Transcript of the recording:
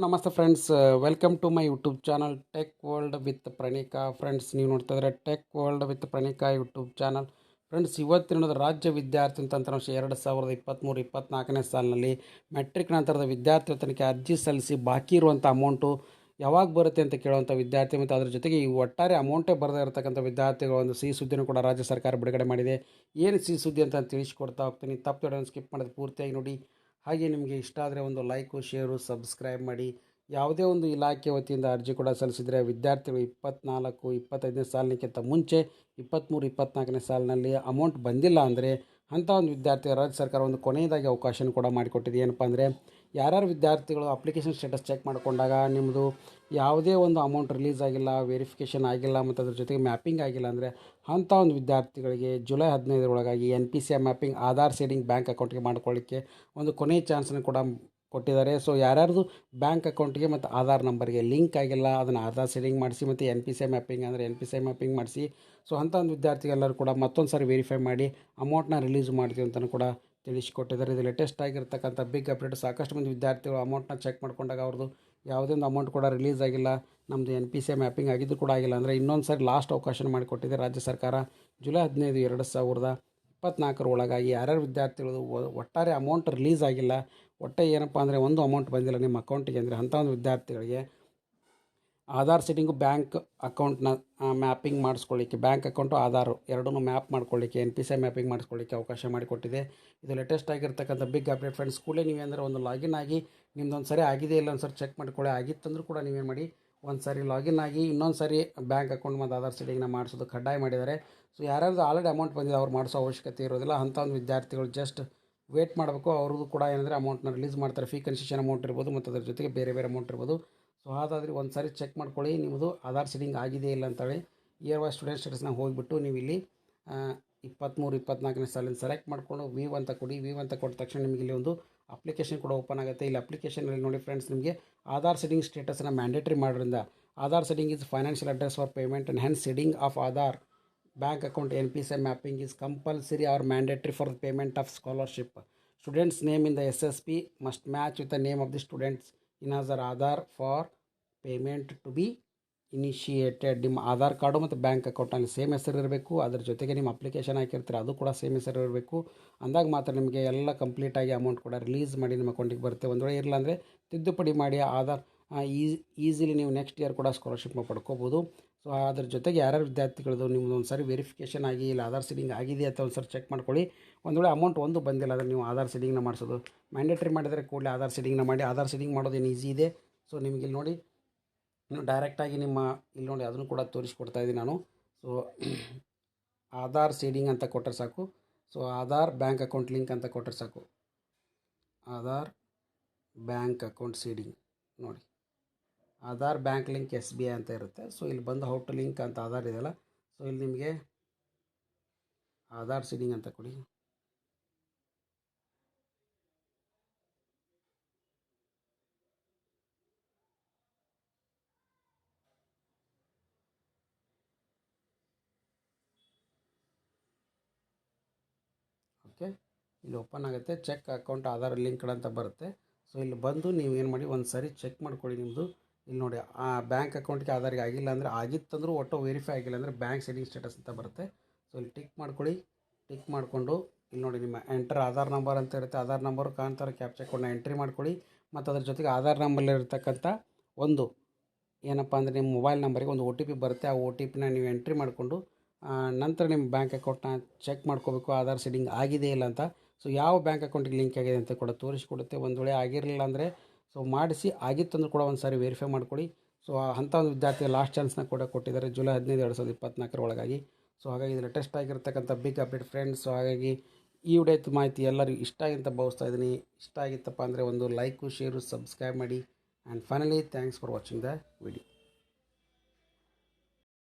ನಮಸ್ತೆ friends, welcome to my YouTube channel Tech World with Pranika. Friends, ನೀವು ನೋಡ್ತಾ ಇದ್ದಾರೆ Tech World with Pranika YouTube channel. Friends, ಇವತ್ತಿನ ರಾಜ್ಯ ವಿದ್ಯಾರ್ಥಿ ತಂತ್ರಾಂಶ 2023-24ನೇ ಸಾಲಿನಲ್ಲಿ ಮೆಟ್ರಿಕ್ ನಂತರದ ವಿದ್ಯಾರ್ಥಿ ವೇತನಕ್ಕೆ ಅರ್ಜಿ ಸಲ್ಲಿಸಿ ಬಾಕಿ ಇರುವಂಥ ಅಮೌಂಟು ಯಾವಾಗ ಬರುತ್ತೆ ಅಂತ ಕೇಳುವಂಥ ವಿದ್ಯಾರ್ಥಿ ಮತ್ತು ಅದರ ಜೊತೆಗೆ ಈ ಒಟ್ಟಾರೆ ಅಮೌಂಟೇ ಬರದೇ ಇರತಕ್ಕಂಥ ವಿದ್ಯಾರ್ಥಿಗಳ ಒಂದು ಸಿಹಿ ಸುದ್ದಿನೂ ಕೂಡ ರಾಜ್ಯ ಸರ್ಕಾರ ಬಿಡುಗಡೆ ಮಾಡಿದೆ. ಏನು ಸಿಹಿ ಸುದ್ದಿ ಅಂತ ತಿಳಿಸ್ಕೊಡ್ತಾ ಹೋಗ್ತೀನಿ. ತಪ್ಪು ಸ್ಕಿಪ್ ಮಾಡೋದು ಪೂರ್ತಿಯಾಗಿ ನೋಡಿ. ಹಾಗೆ ನಿಮಗೆ ಇಷ್ಟ ಆದರೆ ಒಂದು ಲೈಕು, ಶೇರು, ಸಬ್ಸ್ಕ್ರೈಬ್ ಮಾಡಿ. ಯಾವುದೇ ಒಂದು ಇಲಾಖೆ ವತಿಯಿಂದ ಅರ್ಜಿ ಕೂಡ ಸಲ್ಲಿಸಿದರೆ ವಿದ್ಯಾರ್ಥಿಗಳು 24-25ನೇ ಸಾಲಿನಕ್ಕಿಂತ ಮುಂಚೆ 23-24ನೇ ಸಾಲಿನಲ್ಲಿ ಅಮೌಂಟ್ ಬಂದಿಲ್ಲ ಅಂದರೆ ಅಂಥ ಒಂದು ವಿದ್ಯಾರ್ಥಿ ರಾಜ್ಯ ಸರ್ಕಾರ ಒಂದು ಕೊನೆಯದಾಗಿ ಅವಕಾಶನ ಕೂಡ ಮಾಡಿಕೊಟ್ಟಿದೆ. ಏನಪ್ಪ ಅಂದರೆ, ಯಾರ್ಯಾರು ವಿದ್ಯಾರ್ಥಿಗಳು ಅಪ್ಲಿಕೇಶನ್ ಸ್ಟೇಟಸ್ ಚೆಕ್ ಮಾಡಿಕೊಂಡಾಗ ನಿಮ್ಮದು ಯಾವುದೇ ಒಂದು ಅಮೌಂಟ್ ರಿಲೀಸ್ ಆಗಿಲ್ಲ, ವೆರಿಫಿಕೇಷನ್ ಆಗಿಲ್ಲ ಮತ್ತು ಅದ್ರ ಜೊತೆಗೆ ಮ್ಯಾಪಿಂಗ್ ಆಗಿಲ್ಲ ಅಂದರೆ ಅಂಥ ಒಂದು ವಿದ್ಯಾರ್ಥಿಗಳಿಗೆ ಜುಲೈ 15 ಒಳಗಾಗಿ NPCI mapping Aadhaar seeding bank ಅಕೌಂಟ್ಗೆ ಮಾಡ್ಕೊಳ್ಳಿಕ್ಕೆ ಒಂದು ಕೊನೆಯ ಚಾನ್ಸನ್ನು ಕೂಡ ಕೊಟ್ಟಿದ್ದಾರೆ. ಸೊ ಯಾರ್ಯಾರ್ದು ಬ್ಯಾಂಕ್ ಅಕೌಂಟ್ಗೆ ಮತ್ತು ಆಧಾರ್ ನಂಬರ್ಗೆ ಲಿಂಕ್ ಆಗಿಲ್ಲ ಅದನ್ನು ಆಧಾರ್ ಸೀಡಿಂಗ್ ಮಾಡಿಸಿ ಮತ್ತು NPCI ಮ್ಯಾಪಿಂಗ್ ಅಂದರೆ NPCI ಮ್ಯಾಪಿಂಗ್ ಮಾಡಿಸಿ. ಸೊ ಅಂಥ ಒಂದು ವಿದ್ಯಾರ್ಥಿಗೆಲ್ಲರೂ ಕೂಡ ಮತ್ತೊಂದು ಸಾರಿ ವೆರಿಫೈ ಮಾಡಿ ಅಮೌಂಟ್ನ ರಿಲೀಸ್ ಮಾಡ್ತೀವಿ ಅಂತಲೂ ಕೂಡ ತಿಳಿಸಿಕೊಟ್ಟಿದ್ದಾರೆ. ಇದು ಲೇಟೆಸ್ಟ್ ಆಗಿರ್ತಕ್ಕಂಥ ಬಿಗ್ ಅಪ್ಡೇಟ್. ಸಾಕಷ್ಟು ಮಂದಿ ವಿದ್ಯಾರ್ಥಿಗಳು ಅಮೌಂಟ್ನ ಚೆಕ್ ಮಾಡ್ಕೊಂಡಾಗ ಅವ್ರದ್ದು ಯಾವುದೇ ಒಂದು ಅಮೌಂಟ್ ಕೂಡ ರಿಲೀಸ್ ಆಗಿಲ್ಲ, ನಮ್ಮದು NPCI ಮ್ಯಾಪಿಂಗ್ ಆಗಿದ್ದು ಕೂಡ ಆಗಿಲ್ಲ ಅಂದರೆ ಇನ್ನೊಂದು ಸಾರಿ ಲಾಸ್ಟ್ ಅವಕಾಶ ಮಾಡಿಕೊಟ್ಟಿದೆ ರಾಜ್ಯ ಸರ್ಕಾರ. ಜುಲೈ 15, 2024 ಒಳಗಾಗಿ ಯಾರ್ಯಾರು ವಿದ್ಯಾರ್ಥಿಗಳು ಒಟ್ಟಾರೆ ಅಮೌಂಟ್ ರಿಲೀಸ್ ಆಗಿಲ್ಲ, ಒಟ್ಟೆ ಏನಪ್ಪ ಅಂದರೆ ಒಂದು ಅಮೌಂಟ್ ಬಂದಿಲ್ಲ ನಿಮ್ಮ ಅಕೌಂಟಿಗೆ ಅಂದರೆ ಅಂಥ ಒಂದು ವಿದ್ಯಾರ್ಥಿಗಳಿಗೆ ಆಧಾರ್ ಸೆಟ್ಟಿಂಗು ಬ್ಯಾಂಕ್ ಅಕೌಂಟ್ನ ಮ್ಯಾಪಿಂಗ್ ಮಾಡಿಸ್ಕೊಳ್ಳಿಕ್ಕೆ, ಬ್ಯಾಂಕ್ ಅಕೌಂಟು ಆಧಾರು ಎರಡನ್ನೂ ಮ್ಯಾಪ್ ಮಾಡ್ಕೊಳ್ಳಿಕ್ಕೆ NPCI ಮ್ಯಾಪಿಂಗ್ ಮಾಡಿಸ್ಕೊಳ್ಳಿಕ್ಕೆ ಅವಕಾಶ ಮಾಡಿಕೊಟ್ಟಿದೆ. ಇದು ಲೇಟೆಸ್ಟ್ ಆಗಿರ್ತಕ್ಕಂಥ ಬಿಗ್ ಅಪ್ಡೇಟ್ ಫ್ರೆಂಡ್ಸ್. ಸ್ಕೂಲೇ ನೀವೇಂದರೆ ಒಂದು ಲಾಗಿನ್ ಆಗಿ ನಿಮ್ದೊಂದು ಸರಿ ಆಗಿದೆ ಇಲ್ಲ ಒಂದು ಸರಿ ಚೆಕ್ ಮಾಡ್ಕೊಳ್ಳಿ. ಆಗಿತ್ತಂದ್ರೂ ಕೂಡ ನೀವೇನು ಮಾಡಿ, ಒಂದು ಸಾರಿ ಲಾಗಿನ್ ಆಗಿ ಇನ್ನೊಂದು ಸಾರಿ ಬ್ಯಾಂಕ್ ಅಕೌಂಟ್ ಮತ್ತು ಆಧಾರ್ ಸೆಟ್ಟಿಂಗ್ನ ಮಾಡಿಸೋದು ಕಡ್ಡಾಯ ಮಾಡಿದ್ದಾರೆ. ಸೊ ಯಾರ್ಯಾರ್ದು ಆಲ್ರೆಡಿ ಅಮೌಂಟ್ ಬಂದಿದೆ ಅವ್ರು ಮಾಡಿಸೋ ಅವಶ್ಯಕತೆ ಇರೋದಿಲ್ಲ. ಅಂಥ ಒಂದು ವಿದ್ಯಾರ್ಥಿಗಳು ಜಸ್ಟ್ ವೇಟ್ ಮಾಡಬೇಕು. ಅವ್ರದ್ದು ಕೂಡ ಏನಂದರೆ ಅಮೌಂಟ್ನ ರಿಲೀಸ್ ಮಾಡ್ತಾರೆ. ಫೀ ಕನ್ಸೆಷನ್ ಅಮೌಂಟ್ ಇರ್ಬೋದು ಮತ್ತು ಅದ್ರ ಜೊತೆಗೆ ಬೇರೆ ಬೇರೆ ಅಮೌಂಟ್ ಇರ್ಬೋದು. ಸೊ ಹಾಗಾದರೆ ಒಂದು ಸಾರಿ ಚೆಕ್ ಮಾಡ್ಕೊಳ್ಳಿ ನಿಮ್ಮದು ಆಧಾರ್ ಸೀಡಿಂಗ್ ಆಗಿದೆ ಇಲ್ಲ ಅಂತೇಳಿ. ಇಯರ್ ವೈಸ್ ಸ್ಟೂಡೆಂಟ್ ಸ್ಟೇಟಸ್ನ ಹೋಗಿಬಿಟ್ಟು ನೀವು ಇಲ್ಲಿ 23-24ನೇ ಸಾಲಿನ ಸೆಲೆಕ್ಟ್ ಮಾಡಿಕೊಂಡು ವೀವ್ ಅಂತ ಕೊಡಿ. ವೀವ್ ಅಂತ ಕೊಟ್ಟ ತಕ್ಷಣ ನಿಮಗೆ ಇಲ್ಲಿ ಒಂದು ಅಪ್ಲಿಕೇಶನ್ ಕೂಡ ಓಪನ್ ಆಗುತ್ತೆ. ಇಲ್ಲಿ ಅಪ್ಲಿಕೇಶನಲ್ಲಿ ನೋಡಿ ಫ್ರೆಂಡ್ಸ್, ನಿಮಗೆ ಆಧಾರ್ ಸೀಡಿಂಗ್ ಸ್ಟೇಟಸ್ನ ಮ್ಯಾಂಡೇಟ್ರಿ ಮಾಡೋದ್ರಿಂದ Aadhaar seeding is financial address for payment and hence seeding of Aadhaar bank account NPCI mapping is compulsory or mandatory for the payment of scholarship. Students' name in the SSP must match with the name of the students in their Aadhaar for payment to be initiated. ನಿಮ್ಮ Aadhaar card ಮತ್ತು bank ಅಕೌಂಟಲ್ಲಿ same ಹೆಸರು ಇರಬೇಕು. ಅದ್ರ ಜೊತೆಗೆ ನಿಮ್ಮ application ಹಾಕಿರ್ತೀರ ಅದು ಕೂಡ ಸೇಮ್ ಹೆಸರು ಇರಬೇಕು. ಅಂದಾಗ ಮಾತ್ರ ನಿಮಗೆ ಎಲ್ಲ ಕಂಪ್ಲೀಟಾಗಿ ಅಮೌಂಟ್ ಕೂಡ ರಿಲೀಸ್ ಮಾಡಿ ನಿಮ್ಮ ಅಕೌಂಟಿಗೆ ಬರುತ್ತೆ. ಒಂದು ವೇಳೆ ಇರಲ್ಲ ಅಂದರೆ ತಿದ್ದುಪಡಿ ಮಾಡಿ ಆಧಾರ್ ಈಸಿಲಿ ನೀವು ನೆಕ್ಸ್ಟ್ ಇಯರ್ ಕೂಡ ಸ್ಕಾಲರ್ಶಿಪ್ನ ಪಡ್ಕೋಬೋದು. ಸೊ ಅದ್ರ ಜೊತೆಗೆ ಯಾರ್ಯಾರು ವಿದ್ಯಾರ್ಥಿಗಳದ್ದು ನಿಮ್ಮದು ಒಂದು ಸಾರಿ ವೆರಿಫಿಕೇಷನ್ ಆಗಿ ಇಲ್ಲ ಆಧಾರ್ ಸೀಡಿಂಗ್ ಆಗಿದೆ ಅಂತ ಒಂದು ಸಾರಿ ಚೆಕ್ ಮಾಡ್ಕೊಳ್ಳಿ. ಒಂದು ವೇಳೆ ಅಮೌಂಟ್ ಒಂದು ಬಂದಿಲ್ಲ ಅಂದರೆ ನೀವು ಆಧಾರ್ ಸೀಡಿಂಗ್ನ ಮಾಡಿಸೋದು ಮ್ಯಾಂಡೇಟ್ರಿ ಮಾಡಿದರೆ ಕೂಡಲೇ ಆಧಾರ್ ಸೀಡಿಂಗ್ನ ಮಾಡಿ. ಆಧಾರ್ ಸೀಡಿಂಗ್ ಮಾಡೋದೇನು ಈಸಿ ಇದೆ. ಸೊ ನಿಮಗೆ ಇಲ್ಲಿ ನೋಡಿ, ನೀವು ಡೈರೆಕ್ಟಾಗಿ ನಿಮ್ಮ ಇಲ್ಲಿ ನೋಡಿ ಅದನ್ನು ಕೂಡ ತೋರಿಸ್ಕೊಡ್ತಾ ಇದ್ದೀನಿ ನಾನು. ಸೊ ಆಧಾರ್ ಸೀಡಿಂಗ್ ಅಂತ ಕೊಟ್ಟರೆ ಸಾಕು. So Aadhaar bank account link ಅಂತ ಕೊಟ್ಟರೆ ಸಾಕು. ಆಧಾರ್ ಬ್ಯಾಂಕ್ ಅಕೌಂಟ್ ಸೀಡಿಂಗ್ ನೋಡಿ, ಆಧಾರ್ ಬ್ಯಾಂಕ್ ಲಿಂಕ್ SBI ಅಂತ ಇರುತ್ತೆ. ಸೊ ಇಲ್ಲಿ ಬಂದು ಹೌ ಟು ಲಿಂಕ್ ಅಂತ ಆಧಾರ್ ಇದೆಯಲ್ಲ, ಸೊ ಇಲ್ಲಿ ನಿಮಗೆ ಆಧಾರ್ ಸೀಡಿಂಗ್ ಅಂತ ಕೊಡಿ. ಓಕೆ, ಇಲ್ಲಿ ಓಪನ್ ಆಗುತ್ತೆ. ಚೆಕ್ ಅಕೌಂಟ್ ಆಧಾರ್ ಲಿಂಕ್ಡ್ ಅಂತ ಬರುತ್ತೆ. ಸೊ ಇಲ್ಲಿ ಬಂದು ನೀವು ಏನು ಮಾಡಿ ಒಂದು ಸಾರಿ ಚೆಕ್ ಮಾಡ್ಕೊಳ್ಳಿ ನಿಮ್ಮದು. ಇಲ್ಲಿ ನೋಡಿ, ಆ ಬ್ಯಾಂಕ್ ಅಕೌಂಟ್ಗೆ ಆಧಾರ್ಗೆ ಆಗಿಲ್ಲ ಅಂದರೆ, ಆಗಿತ್ತಂದ್ರೂ ಒಟ್ಟು ವೆರಿಫೈ ಆಗಿಲ್ಲ ಅಂದರೆ ಬ್ಯಾಂಕ್ ಸೀಡಿಂಗ್ ಸ್ಟೇಟಸ್ ಅಂತ ಬರುತ್ತೆ. ಸೊ ಇಲ್ಲಿ ಟಿಕ್ ಮಾಡ್ಕೊಳ್ಳಿ. ಟಿಕ್ ಮಾಡಿಕೊಂಡು ಇಲ್ಲಿ ನೋಡಿ ನಿಮ್ಮ ಎಂಟರ್ ಆಧಾರ್ ನಂಬರ್ ಅಂತ ಇರುತ್ತೆ. ಆಧಾರ್ ನಂಬರು ಕಾಣ್ತಾರೆ, ಕ್ಯಾಪ್ಚಾ ಕೋಡ್ನ ಎಂಟ್ರಿ ಮಾಡ್ಕೊಳ್ಳಿ. ಮತ್ತು ಅದ್ರ ಜೊತೆಗೆ ಆಧಾರ್ ನಂಬರ್ಲಿರ್ತಕ್ಕಂಥ ಒಂದು ಏನಪ್ಪ ಅಂದರೆ ನಿಮ್ಮ ಮೊಬೈಲ್ ನಂಬರಿಗೆ ಒಂದು OTP ಬರುತ್ತೆ. ಆ OTPನ ನೀವು ಎಂಟ್ರಿ ಮಾಡಿಕೊಂಡು ನಂತರ ನಿಮ್ಮ ಬ್ಯಾಂಕ್ ಅಕೌಂಟ್ನ ಚೆಕ್ ಮಾಡ್ಕೋಬೇಕು ಆಧಾರ್ ಸೀಡಿಂಗ್ ಆಗಿದೆ ಇಲ್ಲ ಅಂತ. ಸೊ ಯಾವ ಬ್ಯಾಂಕ್ ಅಕೌಂಟಿಗೆ ಲಿಂಕ್ ಆಗಿದೆ ಅಂತ ಕೂಡ ತೋರಿಸ್ಕೊಡುತ್ತೆ. ಒಂದು ವೇಳೆ ಆಗಿರಲಿಲ್ಲ ಅಂದರೆ ಸೊ ಮಾಡಿಸಿ, ಆಗಿತ್ತಂದ್ರೂ ಕೂಡ ಒಂದು ಸಾರಿ ವೆರಿಫೈ ಮಾಡ್ಕೊಳ್ಳಿ. ಸೊ ಅಂಥ ಒಂದು ವಿದ್ಯಾರ್ಥಿಗೆ ಲಾಸ್ಟ್ ಚಾನ್ಸ್ನ ಕೂಡ ಕೊಟ್ಟಿದ್ದಾರೆ ಜುಲೈ 15, 2024 ಒಳಗಾಗಿ. ಸೊ ಹಾಗಾಗಿ ಇದು ಲೇಟೆಸ್ಟ್ ಆಗಿರ್ತಕ್ಕಂಥ ಬಿಗ್ ಅಪ್ಡೇಟ್ ಫ್ರೆಂಡ್ಸ್. ಸೊ ಹಾಗಾಗಿ ಈ ವಿಡಿಯೋ ಮಾಹಿತಿ ಎಲ್ಲರಿಗೂ ಇಷ್ಟ ಆಗಿ ಅಂತ ಭಾವಿಸ್ತಾ ಇದ್ದೀನಿ. ಇಷ್ಟ ಆಗಿತ್ತಪ್ಪ ಅಂದರೆ ಒಂದು ಲೈಕು, ಶೇರು, ಸಬ್ಸ್ಕ್ರೈಬ್ ಮಾಡಿ. And finally thanks for watching the video.